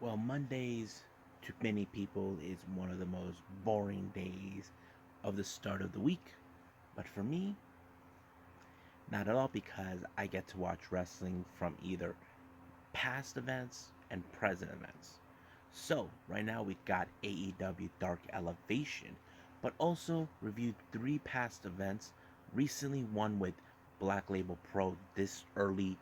Well, Mondays to many people is one of the most boring days of the start of the week. But for me, not at all because I get to watch wrestling from either past events and present events. So, right now we got AEW Dark Elevation, but also reviewed three past events. Recently, one with Black Label Pro this early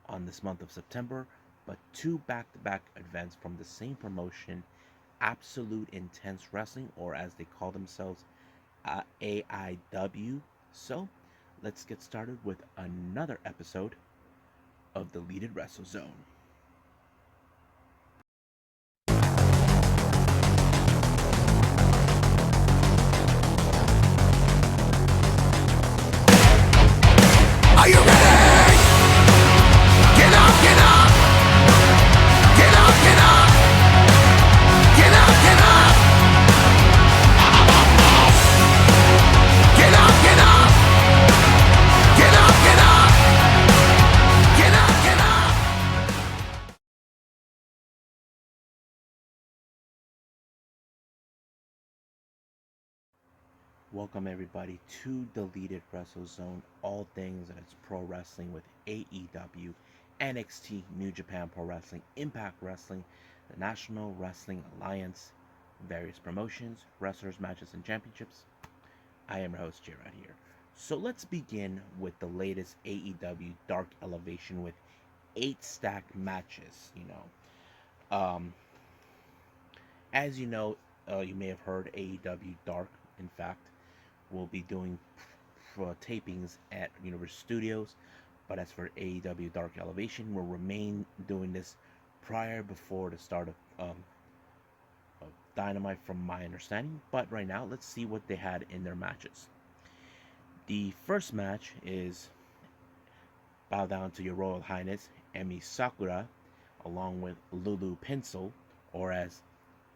on this month of September, but two back to back events from the same promotion, Absolute Intense Wrestling, or as they call themselves, AIW. So, let's get started with another episode of the Deleted Wrestle Zone. Are you ready? Get up, get up! Get up, get up! Get up, get up! Get up, get up! Get up, get up! Get up, get up! Welcome everybody to Deleted Wrestle Zone, all things that is pro wrestling with AEW, NXT, New Japan Pro Wrestling, Impact Wrestling, the National Wrestling Alliance, various promotions, wrestlers, matches, and championships. I am your host, J. right here. So let's begin with the latest AEW Dark Elevation with 8 stack matches. Um, as you know, you may have heard AEW Dark, in fact, will be doing tapings at Universal Studios. But as for AEW Dark Elevation, we'll remain doing this before the start of Dynamite, from my understanding. But right now, let's see what they had in their matches. The first match is Bow Down to Your Royal Highness, Emi Sakura, along with Lulu Pencil, or as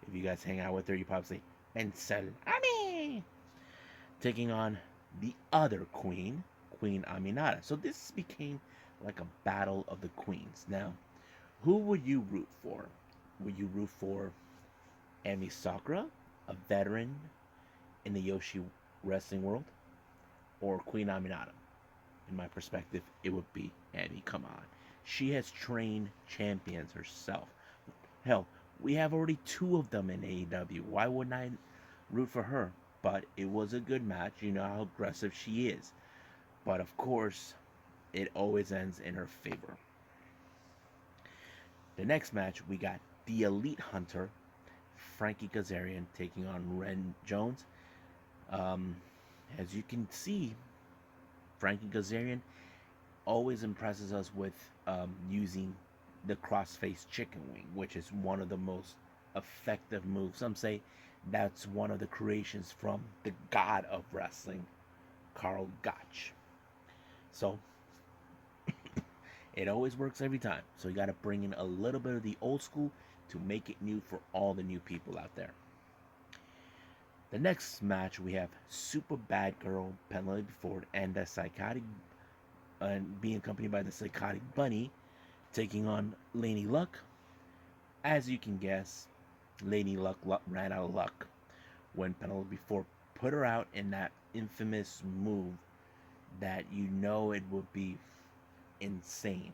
if you guys hang out with her, you probably say Pencil Ami, taking on the other queen, Queen Aminata. So this became like a battle of the queens. Now, who would you root for? Would you root for Emi Sakura, a veteran in the Yoshi wrestling world, or Queen Aminata? In my perspective, it would be Emi. Come on. She has trained champions herself. Hell, we have already two of them in AEW. Why wouldn't I root for her? But it was a good match. You know how aggressive she is. But of course, it always ends in her favor. The next match, we got the Elite Hunter, Frankie Kazarian, taking on Ren Jones. Um, as you can see, Frankie Kazarian always impresses us with using the crossface chicken wing, which is one of the most effective moves. Some say that's one of the creations from the god of wrestling, Karl Gotch. So it always works every time. So you got to bring in a little bit of the old school to make it new for all the new people out there. The next match, we have Super Bad Girl, Penelope Ford, and the Psychotic, and being accompanied by the Psychotic Bunny, taking on Lady Luck. As you can guess, Lady Luck ran out of luck when Penelope Ford put her out in that infamous move that you know it would be insane.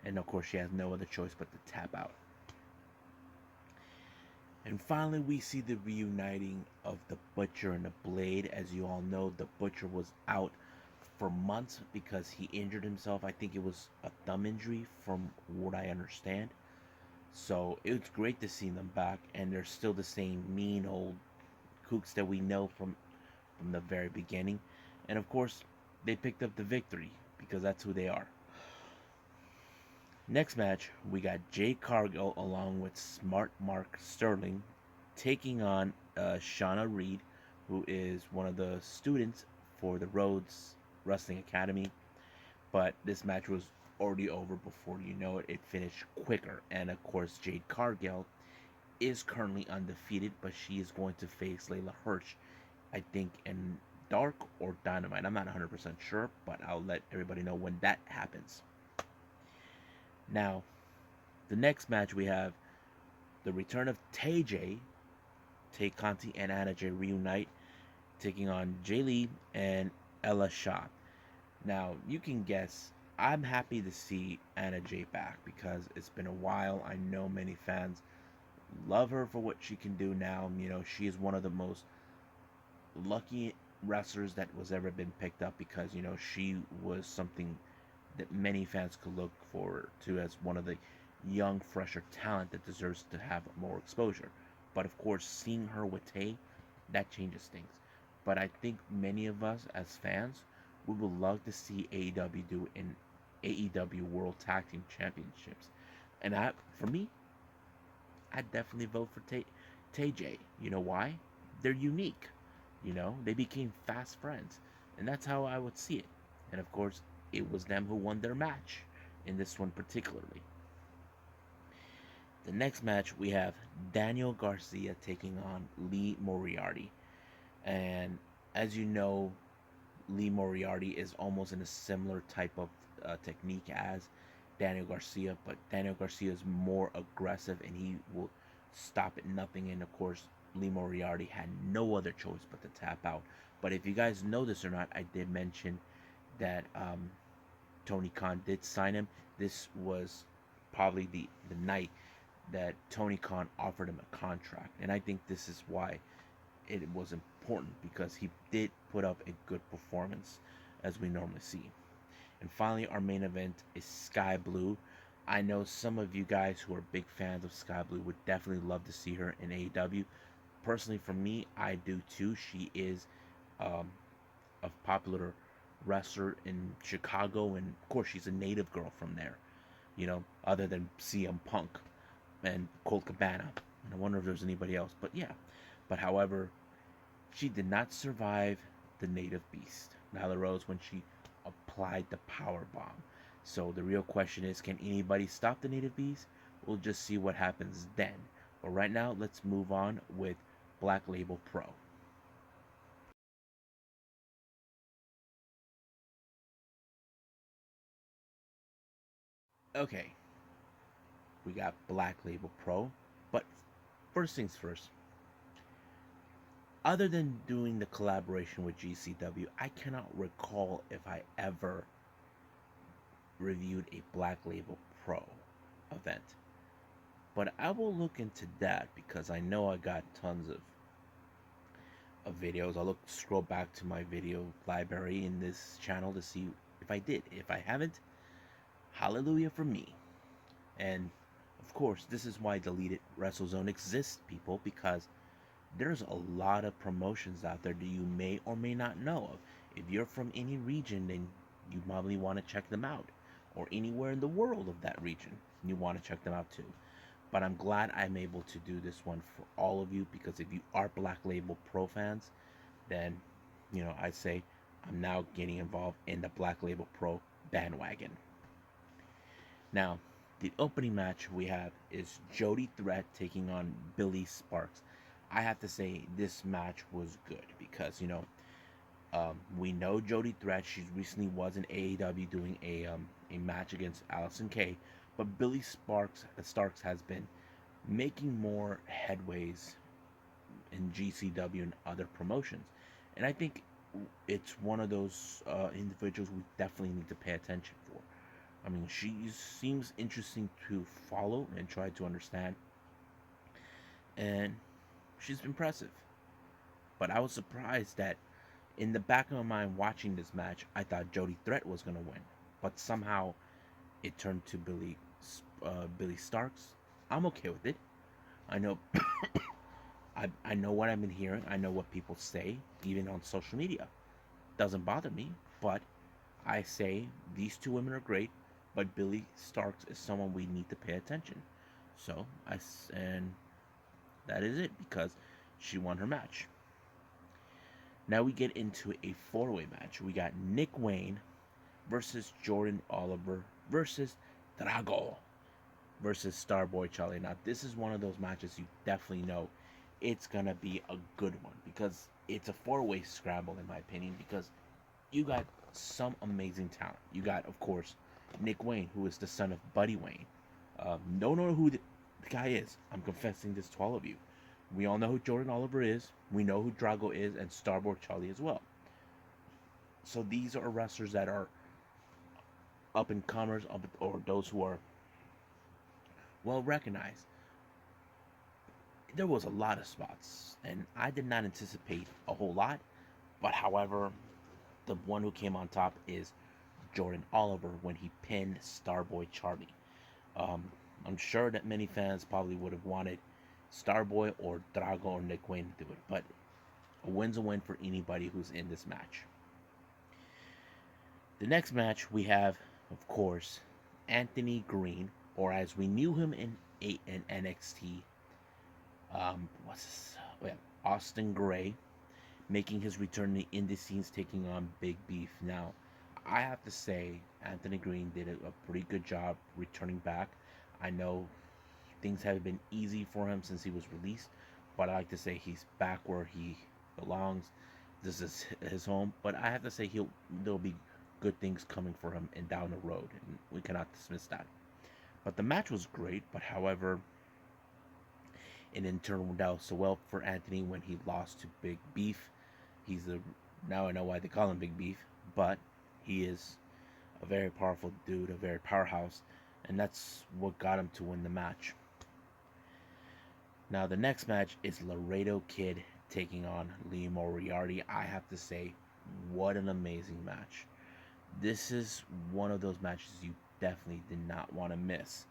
And of course, she has no other choice but to tap out. And finally, we see the reuniting of the Butcher and the Blade. As you all know, the Butcher was out for months because he injured himself. I think it was a thumb injury, from what I understand. So it's great to see them back, and they're still the same mean old kooks that we know from the very beginning. And of course, they picked up the victory because that's who they are. Next match, we got Jade Cargill along with Smart Mark Sterling taking on Shauna Reed, who is one of the students for the Rhodes Wrestling Academy. But this match was already over before you know it. It finished quicker. And of course, Jade Cargill is currently undefeated, but she is going to face Layla Hirsch, I think, in Dark or Dynamite. I'm not 100% sure, but I'll let everybody know when that happens. Now, the next match we have The return of Tay Conti, and Anna Jay reunite, taking on Jay Lee and Ella Shah. Now, you can guess, I'm happy to see Anna Jay back because it's been a while. I know many fans love her for what she can do now. She is one of the most lucky wrestlers that was ever been picked up because, she was something that many fans could look forward to as one of the young, fresher talent that deserves to have more exposure. But of course, seeing her with Tay, that changes things. But I think many of us as fans, we would love to see AEW do an AEW World Tag Team Championships. And for me, I'd definitely vote for Tay J. You know why? They're unique. They became fast friends. And that's how I would see it. And of course, it was them who won their match in this one particularly. The next match we have Daniel Garcia taking on Lee Moriarty. And as you know, Lee Moriarty is almost in a similar type of technique as Daniel Garcia, but Daniel Garcia is more aggressive and he will stop at nothing. And of course, Lee Moriarty had no other choice but to tap out. But if you guys know this or not, I did mention that Tony Khan did sign him. This was probably the night that Tony Khan offered him a contract. And I think this is why it was important because he did put up a good performance as we normally see. And finally, our main event is Sky Blue. I know some of you guys who are big fans of Sky Blue would definitely love to see her in AEW. Personally, for me, I do too. She is um, a popular wrestler in Chicago, and of course, she's a native girl from there. Other than CM Punk and Colt Cabana. And I wonder if there's anybody else, but yeah. But however, she did not survive the native beast, Nyla Rose, when she applied the power bomb. So the real question is, can anybody stop the native beast? We'll just see what happens then. But right now, let's move on with Black Label Pro. Okay, we got Black Label Pro, but first things first. Other than doing the collaboration with GCW, I cannot recall if I ever reviewed a Black Label Pro event. But I will look into that because I know I got tons of videos. I'll scroll back to my video library in this channel to see if I did. If I haven't, hallelujah for me. And of course, this is why Deleted WrestleZone exists, people, because there's a lot of promotions out there that you may or may not know of. If you're from any region, then you probably want to check them out. Or anywhere in the world of that region, you want to check them out too. But I'm glad I'm able to do this one for all of you because if you are Black Label Pro fans, then, I say I'm now getting involved in the Black Label Pro bandwagon. Now, the opening match we have is Jody Threat taking on Billy Sparks. I have to say this match was good because we know Jody Threat. She recently was in AEW doing a match against Allison Kay, but Billy Starks has been making more headways in GCW and other promotions, and I think it's one of those individuals we definitely need to pay attention for. I mean, she seems interesting to follow and try to understand, and she's impressive. But I was surprised that in the back of my mind watching this match, I thought Jody Threat was going to win. But somehow it turned to Billy Starks. I'm okay with it. I know I know what I've been hearing. I know what people say, even on social media. Doesn't bother me, but I say these two women are great, but Billy Starks is someone we need to pay attention. So and that is it because she won her match. Now we get into a four-way match. We got Nick Wayne versus Jordan Oliver versus Drago versus Starboy Charlie. Now this is one of those matches you definitely know it's gonna be a good one because it's a four-way scramble in my opinion because you got some amazing talent. You got, of course, Nick Wayne, who is the son of Buddy Wayne. Don't know who the guy is. I'm confessing this to all of you. We all know who Jordan Oliver is. We know who Drago is, and Starboard Charlie as well. So these are wrestlers that are up and comers, or those who are well recognized. There was a lot of spots, and I did not anticipate a whole lot. But however, the one who came on top is Jordan Oliver when he pinned Starboy Charlie. Um, I'm sure that many fans probably would have wanted Starboy or Drago or Nick Wayne to do it, but a win's a win for anybody who's in this match. The next match we have, of course, Anthony Green, or as we knew him in NXT, what's this? Oh, yeah, Austin Gray, making his return to indie scenes, taking on Big Beef. Now, I have to say, Anthony Green did a pretty good job returning back. I know things haven't been easy for him since he was released, but I like to say he's back where he belongs. This is his home, but I have to say there'll be good things coming for him and down the road, and we cannot dismiss that. But the match was great, but however, it didn't turn out so well for Anthony when he lost to Big Beef. He's a Now I know why they call him Big Beef, but he is a very powerful dude, a very powerhouse, and that's what got him to win the match. Now the next match is Laredo Kid taking on Lee Moriarty. I have to say, what an amazing match. This is one of those matches you definitely did not want to miss.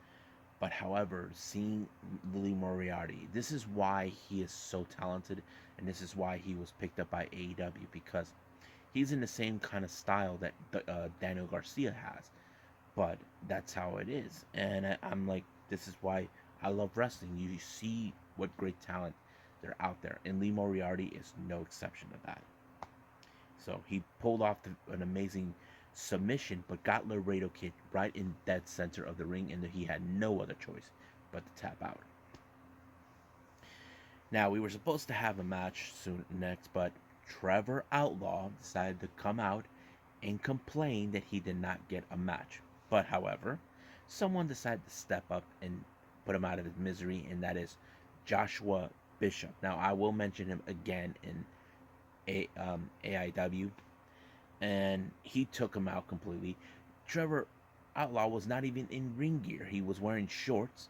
But however, seeing Lee Moriarty, this is why he is so talented, and this is why he was picked up by AEW, because he's in the same kind of style that Daniel Garcia has. But that's how it is, and I'm like, this is why I love wrestling. You see what great talent they're out there, and Lee Moriarty is no exception to that. So he pulled off an amazing submission, but got Laredo Kid right in dead center of the ring, and he had no other choice but to tap out. Now we were supposed to have a match soon next, but Trevor Outlaw decided to come out and complain that he did not get a match. But however, someone decided to step up and put him out of his misery, and that is Joshua Bishop. Now I will mention him again in AIW, and he took him out completely. Trevor Outlaw was not even in ring gear. He was wearing shorts,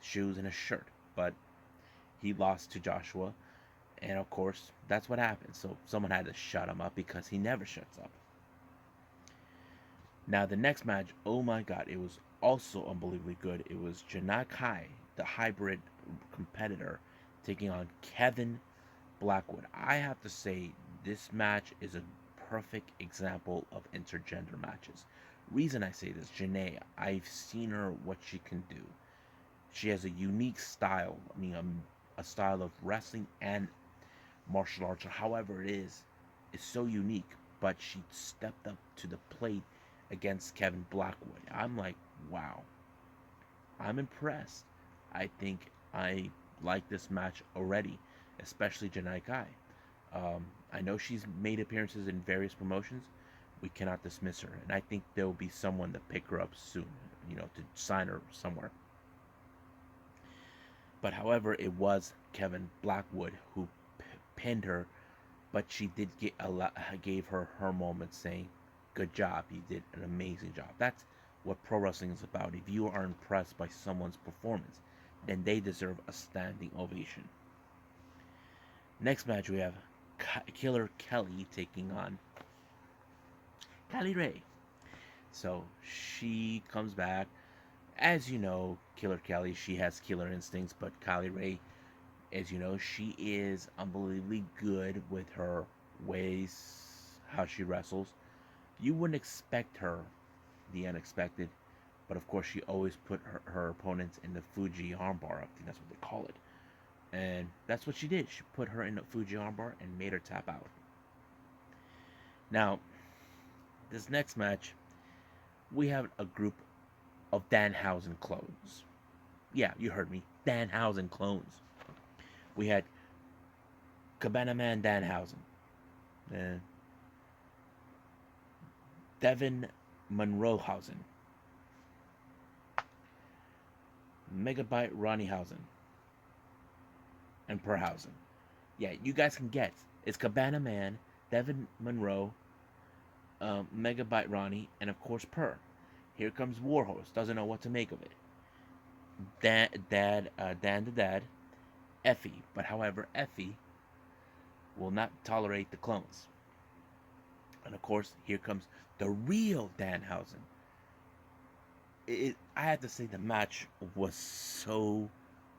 shoes, and a shirt. But he lost to Joshua, and of course, that's what happened. So someone had to shut him up because he never shuts up. Now, the next match, oh my god, it was also unbelievably good. It was Janai Kai, the hybrid competitor, taking on Kevin Blackwood. I have to say, this match is a perfect example of intergender matches. Reason I say this, Janae, I've seen her what she can do. She has a unique style. I mean, a style of wrestling and martial arts, or however it is so unique. But she stepped up to the plate against Kevin Blackwood. I'm like, wow. I'm impressed. I think I like this match already, especially Janai Kai. I know she's made appearances in various promotions. We cannot dismiss her, and I think there will be someone to pick her up soon, to sign her somewhere. But however, it was Kevin Blackwood who pinned her, but she did gave her her moment, saying, "Good job, you did an amazing job." That's what pro wrestling is about. If you are impressed by someone's performance, then they deserve a standing ovation. Next match we have Killer Kelly taking on Kylie Ray. So she comes back. As you know, Killer Kelly, she has killer instincts, but Kylie Ray, as you know, she is unbelievably good with her ways, how she wrestles. You wouldn't expect her the unexpected, but of course she always put her opponents in the Fuji armbar. I think that's what they call it. And that's what she did. She put her in the Fuji armbar and made her tap out. Now, this next match, we have a group of Danhausen clones. Yeah, you heard me. Danhausen clones. We had Cabana Man Danhausen, Devin Monroehausen, Megabyte Ronniehausen and Perhausen. Yeah, you guys can guess. It's Cabana Man, Devin Monroe, Megabyte Ronnie, and of course Per. Here comes Warhorse. Doesn't know what to make of it. Dan the Dad, Effie. But however, Effie will not tolerate the clones. And of course, here comes the real Danhausen. I have to say the match was so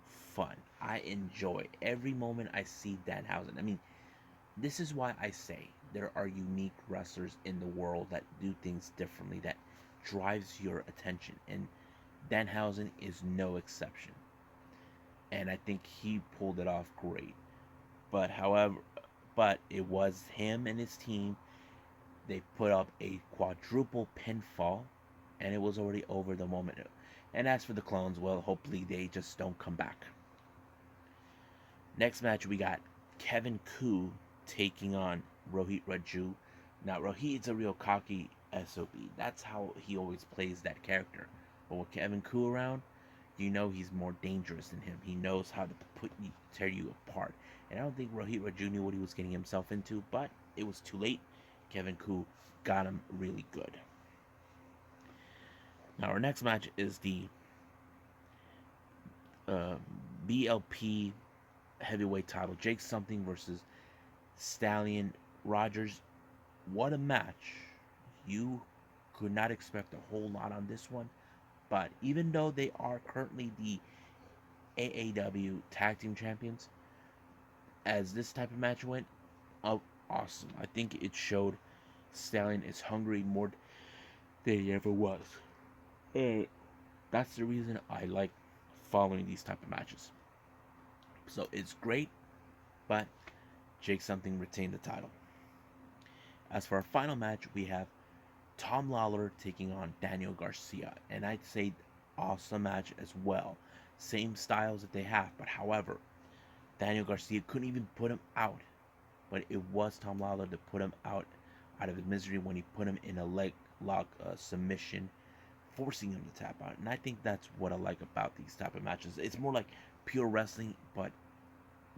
fun. I enjoy every moment I see Danhausen. I mean, this is why I say there are unique wrestlers in the world that do things differently, that drives your attention, and Danhausen is no exception. And I think he pulled it off great. But however, but it was him and his team. They put up a quadruple pinfall, and it was already over the moment. And as for the clones, well, hopefully they just don't come back. Next match, we got Kevin Koo taking on Rohit Raju. Now, Rohit's a real cocky SOB. That's how he always plays that character. But with Kevin Koo around, you know he's more dangerous than him. He knows how to tear you apart. And I don't think Rohit Raju knew what he was getting himself into, but it was too late. Kevin Koo got him really good. Now, our next match is the uh, BLP heavyweight title. Jake Something versus Stallion Rogers. What a match. You could not expect a whole lot on this one. But even though they are currently the AAW Tag Team Champions, as this type of match went, awesome. I think it showed Stallion is hungry more than he ever was. And that's the reason I like following these type of matches. So it's great, but Jake Something retained the title. As for our final match, we have Tom Lawler taking on Daniel Garcia, and I'd say awesome match as well. Same styles that they have, but however, Daniel Garcia couldn't even put him out. But it was Tom Lawler that put him out of his misery when he put him in a leg lock submission, forcing him to tap out. And I think that's what I like about these type of matches. It's more like pure wrestling, but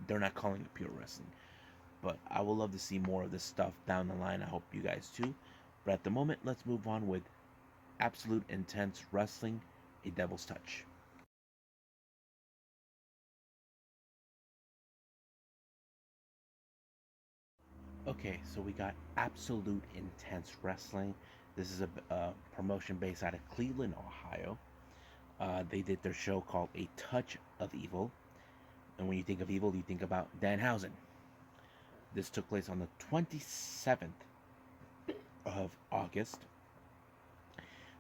they're not calling it pure wrestling. But I would love to see more of this stuff down the line. I hope you guys too. But at the moment, let's move on with Absolute Intense Wrestling, A Devil's Touch. Okay, so we got Absolute Intense Wrestling. This is a promotion based out of Cleveland, Ohio. They did their show called A Touch of Evil. And when you think of evil, you think about Danhausen. This took place on the 27th of August.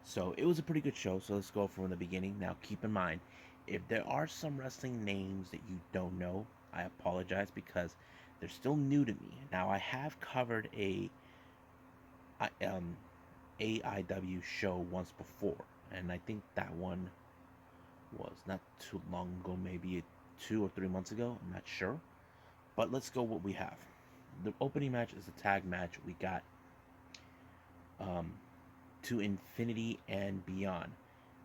So it was a pretty good show. So let's go from the beginning. Now, keep in mind, if there are some wrestling names that you don't know, I apologize because they're still new to me. Now, I have covered a AIW show once before, and I think that one was not too long ago, maybe 2 or 3 months ago. I'm not sure. But let's go what we have. The opening match is a tag match. We got um, To Infinity and Beyond.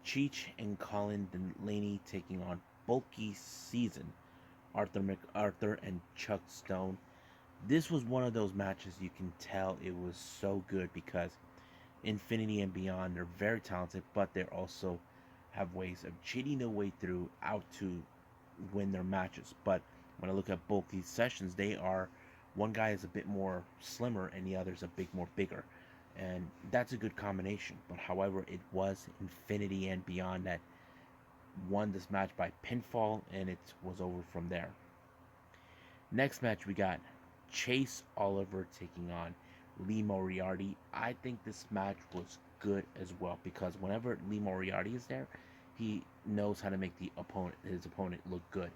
Cheech and Colin Delaney taking on Bulky Season, Arthur MacArthur and Chuck Stone. This was one of those matches you can tell it was so good because Infinity and Beyond, they're very talented, but they also have ways of cheating their way through out to win their matches. But when I look at both these sessions, they are, one guy is a bit more slimmer and the other is a bit more bigger, and that's a good combination. But however, it was Infinity and Beyond that won this match by pinfall, and it was over from there. Next match, we got Chase Oliver taking on Lee Moriarty. I think this match was good as well because whenever Lee Moriarty is there, he knows how to make his opponent look good.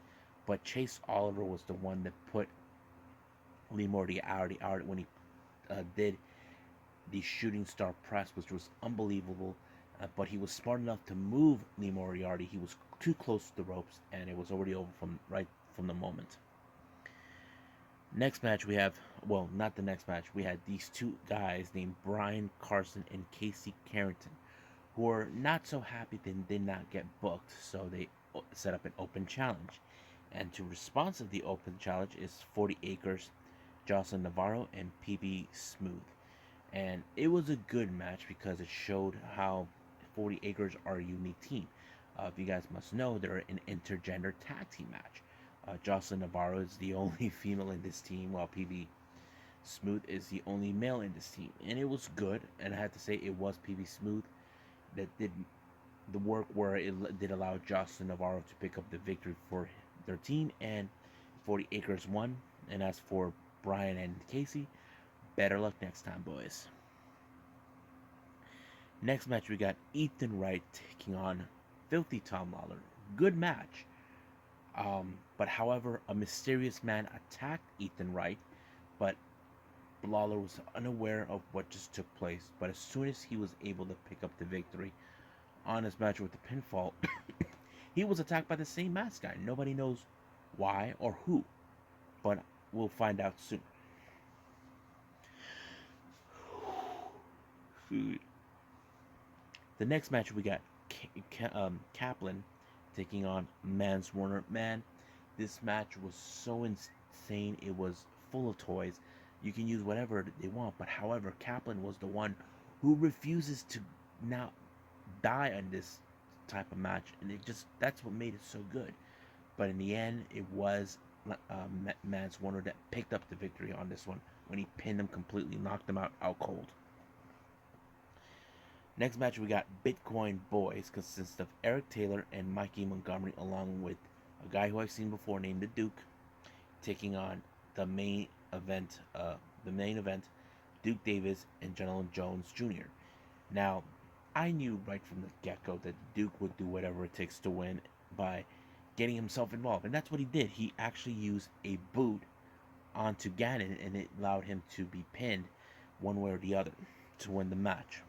But Chase Oliver was the one that put Lee Moriarty out when he did the shooting star press, which was unbelievable. But he was smart enough to move Lee Moriarty. He was too close to the ropes, and it was already over from right from the moment. Next match we have, well, not the next match. We had these two guys named Brian Carson and Casey Carrington, who are not so happy they did not get booked. So they set up an open challenge. And to respond to the open challenge is 40 Acres, Jocelyn Navarro, and PB Smooth. And it was a good match because it showed how 40 Acres are a unique team. If you guys must know, they're an intergender tag team match. Jocelyn Navarro is the only female in this team, while PB Smooth is the only male in this team. And it was good, and I have to say it was PB Smooth that did the work where it did allow Jocelyn Navarro to pick up the victory for their team, and 40 Acres won. And as for Brian and Casey, better luck next time, boys. Next match, we got Ethan Wright taking on Filthy Tom Lawler. Good match. But however, a mysterious man attacked Ethan Wright, but Lawler was unaware of what just took place. But as soon as he was able to pick up the victory on his match with the pinfall, he was attacked by the same mask guy. Nobody knows why or who, but we'll find out soon. The next match we got Kaplan taking on Mans Warner. Man, this match was so insane. It was full of toys. You can use whatever they want, but however, Kaplan was the one who refuses to now die on this type of match, and it just that's what made it so good. But in the end, it was Mans Warner that picked up the victory on this one when he pinned him completely, knocked him out cold. Next match, we got Bitcoin Boys, consists of Eric Taylor and Mikey Montgomery, along with a guy who I've seen before named the Duke, taking on the main event. Duke Davis and Gentleman Jones Jr. Now, I knew right from the get-go that Duke would do whatever it takes to win by getting himself involved, and that's what he did. He actually used a boot onto Gannon, and it allowed him to be pinned one way or the other to win the match.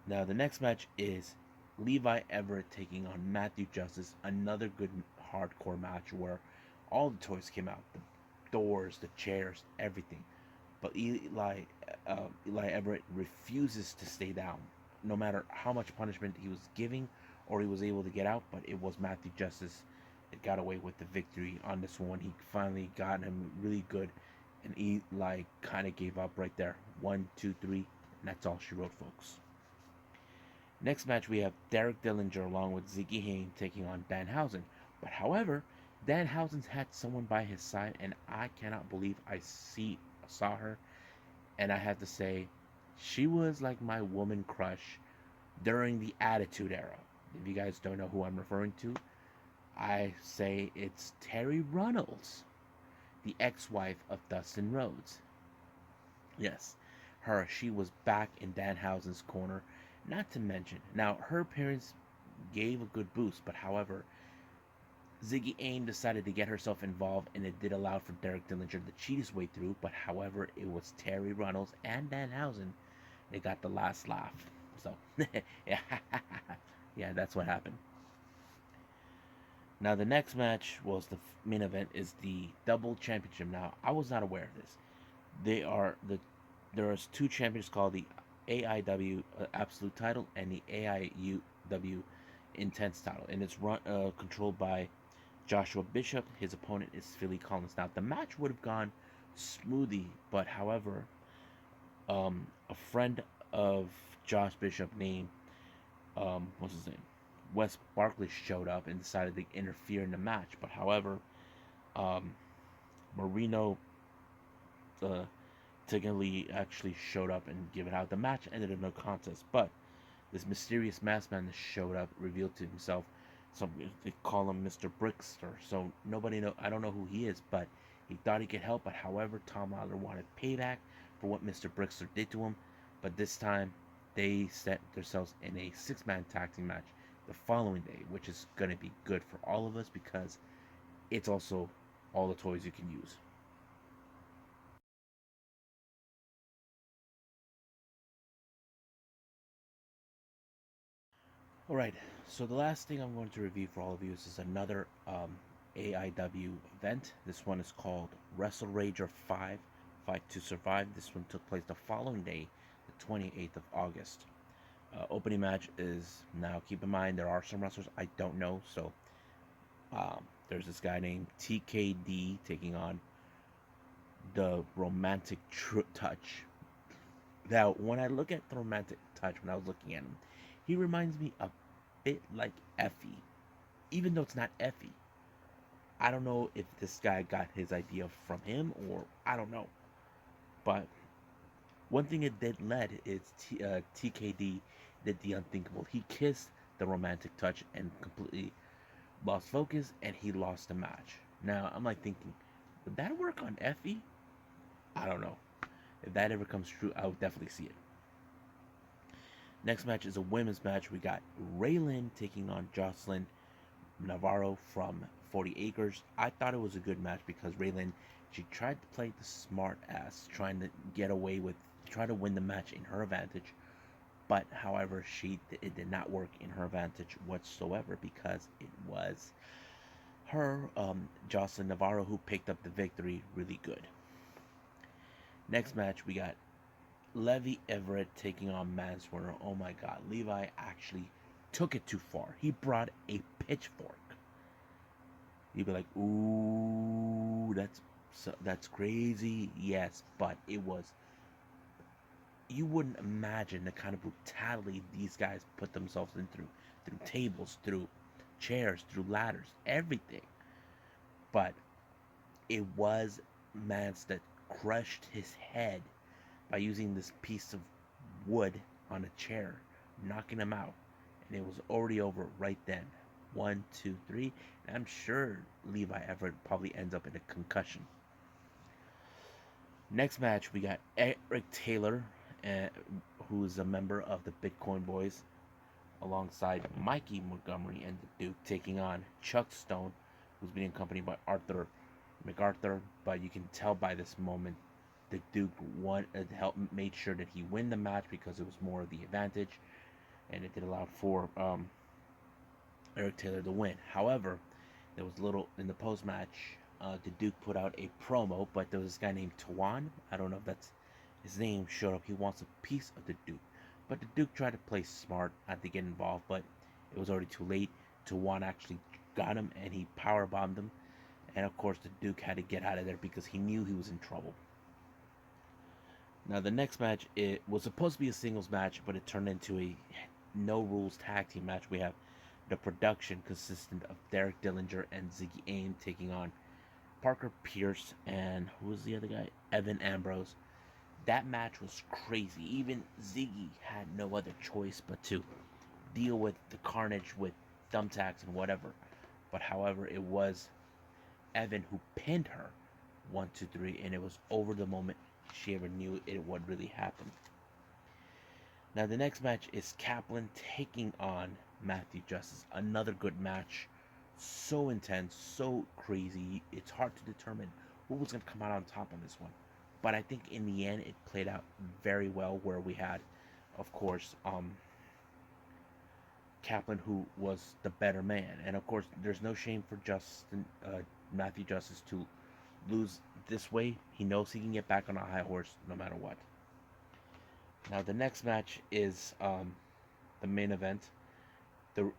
Now, the next match is Levi Everett taking on Matthew Justice. Another good hardcore match where all the toys came out, the doors, the chairs, everything. But Eli Everett refuses to stay down, no matter how much punishment he was giving or he was able to get out. But it was Matthew Justice that got away with the victory on this one. He finally got him really good, and Eli kind of gave up right there. 1, 2, 3, and that's all she wrote, folks. Next match, we have Derek Dillinger along with Ziggy Haynes taking on Danhausen. But however, Danhausen's had someone by his side, and I cannot believe I saw her. And I have to say, she was like my woman crush during the Attitude Era. If you guys don't know who I'm referring to, I say it's Terry Runnels, the ex-wife of Dustin Rhodes. Yes, her. She was back in Danhausen's corner. Not to mention, now her appearance gave a good boost, but however, Ziggy Ain decided to get herself involved, and it did allow for Derek Dillinger to cheat his way through, but however, it was Terry Runnels and Danhausen that got the last laugh. So, yeah, yeah, that's what happened. Now, the next match was the main event, is the double championship. Now, I was not aware of this. There is two champions called the AIW Absolute title and the AIW Intense title, and it's controlled by Joshua Bishop. His opponent is Philly Collins. Now, the match would have gone smoothly, but however, a friend of Josh Bishop named what's his name, Wes Barkley, showed up and decided to interfere in the match. But however, Marino technically actually showed up and given out. The match ended in no contest, but this mysterious masked man that showed up revealed to himself. Some they call him Mr. Brickster. So nobody know. I don't know who he is, but he thought he could help. But however, Tom Lawler wanted payback for what Mr. Brickster did to him. But this time, they set themselves in a six-man tag team match the following day, which is going to be good for all of us because it's also all the toys you can use. Alright, so the last thing I'm going to review for all of you is another AIW event. This one is called Wrestle Rager 5 Fight to Survive. This one took place the following day, the 28th of August. Opening match is now. Keep in mind there are some wrestlers I don't know. So there's this guy named TKD taking on the Romantic Touch. Now, when I look at the Romantic Touch, when I was looking at him, he reminds me a bit like Effie, even though it's not Effie. I don't know if this guy got his idea from him or I don't know. But one thing it did lead is TKD did the unthinkable. He kissed the Romantic Touch and completely lost focus, and he lost the match. Now I'm like thinking, would that work on Effie? I don't know. If that ever comes true, I would definitely see it. Next match is a women's match. We got Raylan taking on Jocelyn Navarro from 40 Acres. I thought it was a good match because Raylan, she tried to play the smart ass, trying to get away with, try to win the match in her advantage. But however, it did not work in her advantage whatsoever because it was her, Jocelyn Navarro, who picked up the victory really good. Next match, we got Levi Everett taking on Manswerder. Oh my god, Levi actually took it too far. He brought a pitchfork. You'd be like, ooh, that's crazy. Yes, but it was. You wouldn't imagine the kind of brutality these guys put themselves in through tables, through chairs, through ladders, everything. But it was Mance that crushed his head by using this piece of wood on a chair, knocking him out. And it was already over right then. One, two, three. And I'm sure Levi Everett probably ends up in a concussion. Next match, we got Eric Taylor, uh, who is a member of the Bitcoin Boys, alongside Mikey Montgomery and the Duke, taking on Chuck Stone, who's being accompanied by Arthur MacArthur. But you can tell by this moment the Duke made sure that he win the match because it was more of the advantage, and it did allow for Eric Taylor to win. However, there was little in the post match. The Duke put out a promo, but there was this guy named Tawan. I don't know if that's his name. Showed up. He wants a piece of the Duke, but the Duke tried to play smart, not to get involved, but it was already too late. Tawan actually got him, and he power bombed him. And of course, the Duke had to get out of there because he knew he was in trouble. Now, the next match, it was supposed to be a singles match, but it turned into a no rules tag team match. We have the production consistent of Derek Dillinger and Ziggy Aim taking on Parker Pierce and who was the other guy? Evan Ambrose. That match was crazy. Even Ziggy had no other choice but to deal with the carnage with thumbtacks and whatever. But however, it was Evan who pinned her 1, 2, 3, and it was over the moment she ever knew it would really happen. Now the next match is Kaplan taking on Matthew Justice. Another good match. So intense, so crazy. It's hard to determine who was going to come out on top on this one. But I think in the end it played out very well where we had, of course, Kaplan who was the better man. And of course, there's no shame for Matthew Justice to lose this way. He knows he can get back on a high horse no matter what. Now the next match is the main event, the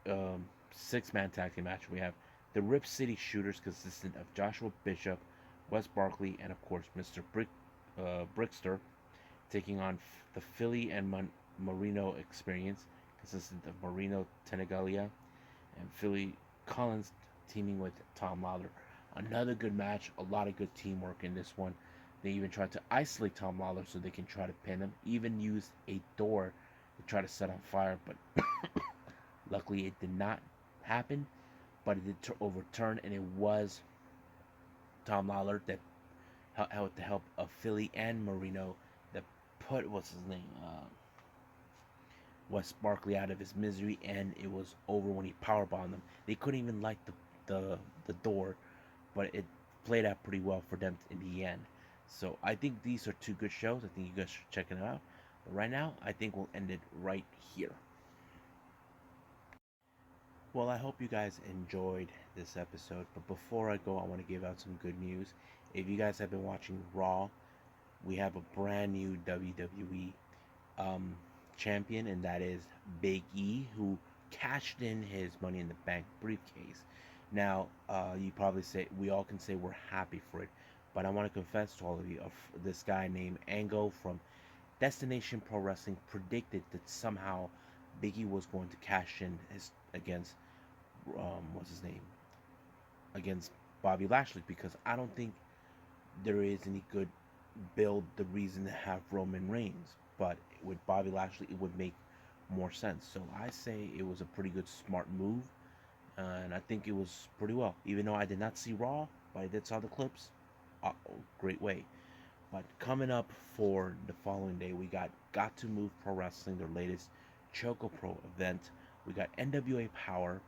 six-man tag team match. We have the Rip City Shooters, consistent of Joshua Bishop, Wes Barkley, and of course Mr. Brickster, taking on the Philly and Marino Experience, consistent of Marino Tenagalia and Philly Collins, teaming with Tom Lawler. Another good match, a lot of good teamwork in this one. They even tried to isolate Tom Lawler so they can try to pin him. Even used a door to try to set on fire, but luckily it did not happen. But it did overturn, and it was Tom Lawler that, with the help of Philly and Marino, that put what's his name, Wes Barkley out of his misery, and it was over when he powerbombed them. They couldn't even light the door, but it played out pretty well for them in the end. So I think these are two good shows. I think you guys should check it out. But right now, I think we'll end it right here. Well, I hope you guys enjoyed this episode. But before I go, I want to give out some good news. If you guys have been watching Raw, we have a brand new WWE champion, and that is Big E, who cashed in his Money in the Bank briefcase. Now, you probably say, we all can say we're happy for it, but I want to confess to all of you of this guy named Ango from Destination Pro Wrestling predicted that somehow Biggie was going to cash in his against what's his name, against Bobby Lashley, because I don't think there is any good build the reason to have Roman Reigns, but with Bobby Lashley it would make more sense. So I say it was a pretty good smart move, and I think it was pretty well. Even though I did not see Raw, but I did saw the clips. Great way. But coming up for the following day, we got to Move Pro Wrestling, their latest Choco Pro event. We got NWA Power.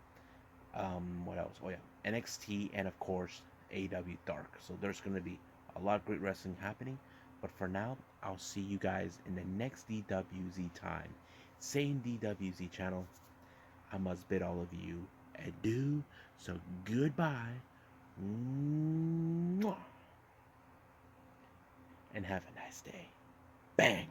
What else? Oh yeah, NXT, and of course AEW Dark. So there's going to be a lot of great wrestling happening. But for now, I'll see you guys in the next DWZ time. Same DWZ channel. I must bid all of you adieu. So goodbye. Mwah. And have a nice day. Bang.